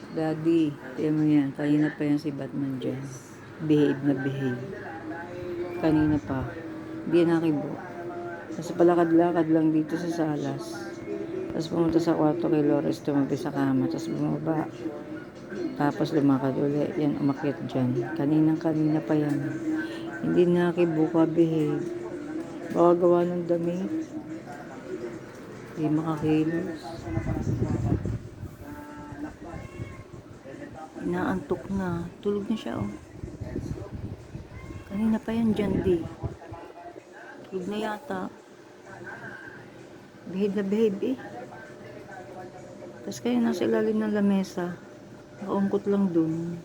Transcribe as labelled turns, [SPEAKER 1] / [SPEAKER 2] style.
[SPEAKER 1] Daddy, tiyan mo yan. Kanina pa yan si Batman dyan. Behave na behave. Kanina pa. Hindi nakibo. Tapos palakad-lakad lang dito sa salas. Tapos pumunta sa kwarto kay Lores, tumabi sa kama. Tapos bumaba. Tapos lumakad uli. Yan, umakyat dyan. Kanina pa yan. Hindi nakibo ka, behave. Baka gawa ng damit. Hindi makakilos. Inaantok na. Tulog na siya, oh. Kanina pa yan dyan, di. Tulog na yata. Behave na behave, eh. Tapos kayo nasa ilalim ng lamesa. Nakaungkot lang dun.